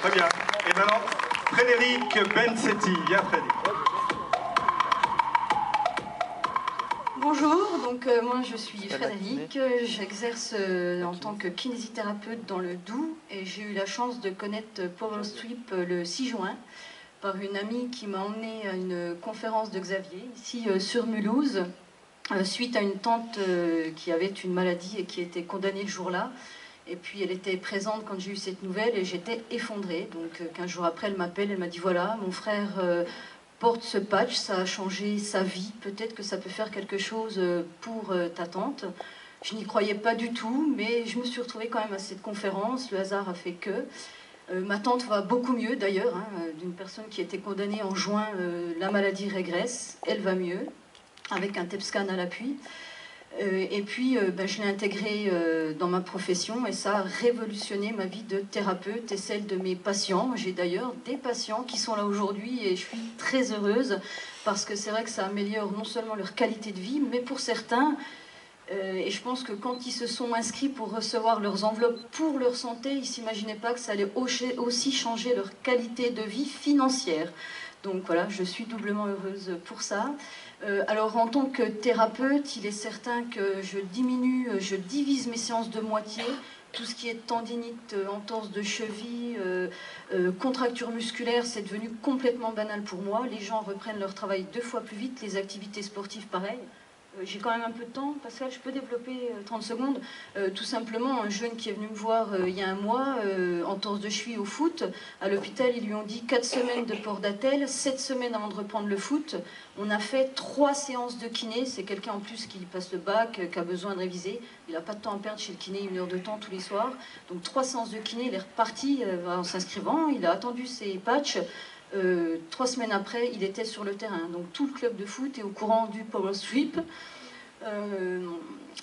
Très bien. Et maintenant, Frédéric Bensetti. Viens, Frédéric. Bonjour, donc moi je suis Frédéric, j'exerce en tant que kinésithérapeute dans le Doubs et j'ai eu la chance de connaître Power Sweep le 6 juin par une amie qui m'a emmenée à une conférence de Xavier ici sur Mulhouse suite à une tante qui avait une maladie et qui était condamnée le jour-là. Et puis elle était présente quand j'ai eu cette nouvelle et j'étais effondrée. Donc 15 jours après elle m'appelle, elle m'a dit voilà, mon frère porte ce patch, ça a changé sa vie, peut-être que ça peut faire quelque chose pour ta tante. Je n'y croyais pas du tout, mais je me suis retrouvée quand même à cette conférence, le hasard a fait que. Ma tante va beaucoup mieux d'ailleurs, hein, d'une personne qui était condamnée en juin, la maladie régresse, elle va mieux, avec un TEP scan à l'appui. Et puis je l'ai intégré dans ma profession et ça a révolutionné ma vie de thérapeute et celle de mes patients. J'ai d'ailleurs des patients qui sont là aujourd'hui et je suis très heureuse parce que c'est vrai que ça améliore non seulement leur qualité de vie, mais pour certains, et je pense que quand ils se sont inscrits pour recevoir leurs enveloppes pour leur santé, ils ne s'imaginaient pas que ça allait aussi changer leur qualité de vie financière. Donc voilà, je suis doublement heureuse pour ça. Alors en tant que thérapeute, il est certain que je divise mes séances de moitié. Tout ce qui est tendinite, entorse de cheville, contracture musculaire, c'est devenu complètement banal pour moi. Les gens reprennent leur travail 2 fois plus vite, les activités sportives pareil. J'ai quand même un peu de temps, Pascal, je peux développer 30 secondes. Tout simplement, un jeune qui est venu me voir il y a un mois, entorse de cheville au foot, à l'hôpital, ils lui ont dit 4 semaines de port d'attelle, 7 semaines avant de reprendre le foot. On a fait 3 séances de kiné, c'est quelqu'un en plus qui passe le bac, qui a besoin de réviser. Il n'a pas de temps à perdre chez le kiné, 1 heure de temps tous les soirs. Donc 3 séances de kiné, il est reparti en s'inscrivant, il a attendu ses patchs. 3 semaines après, il était sur le terrain. Donc tout le club de foot est au courant du Power Sweep.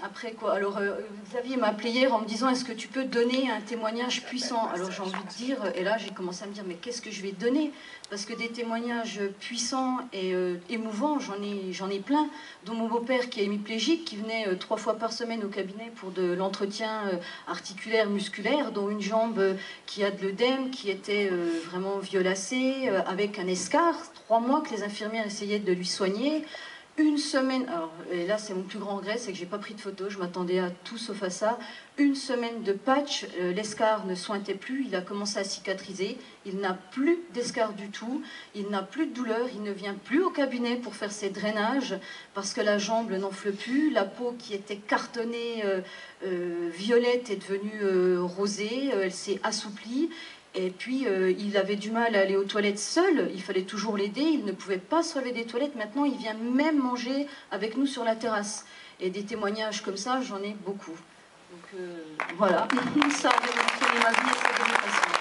Après quoi, alors Xavier m'a appelé hier en me disant est-ce que tu peux donner un témoignage puissant? Alors j'ai envie de dire, et là j'ai commencé à me dire mais qu'est-ce que je vais donner? Parce que des témoignages puissants et émouvants, j'en ai plein, dont mon beau-père qui est hémiplégique, qui venait 3 fois par semaine au cabinet pour de l'entretien articulaire, musculaire, dont une jambe qui a de l'œdème, qui était vraiment violacée, avec un escar, 3 mois que les infirmières essayaient de lui soigner. 1 semaine, alors et là c'est mon plus grand regret, c'est que j'ai pas pris de photos, je m'attendais à tout sauf à ça. 1 semaine de patch, l'escar ne sointait plus, il a commencé à cicatriser, il n'a plus d'escar du tout, il n'a plus de douleur, il ne vient plus au cabinet pour faire ses drainages parce que la jambe n'enfle plus, la peau qui était cartonnée violette est devenue rosée, elle s'est assouplie. Et puis, il avait du mal à aller aux toilettes seul, il fallait toujours l'aider, il ne pouvait pas se relever des toilettes. Maintenant, il vient même manger avec nous sur la terrasse. Et des témoignages comme ça, j'en ai beaucoup. Donc voilà, ça a révolutionné ma vie et celle de mes patients.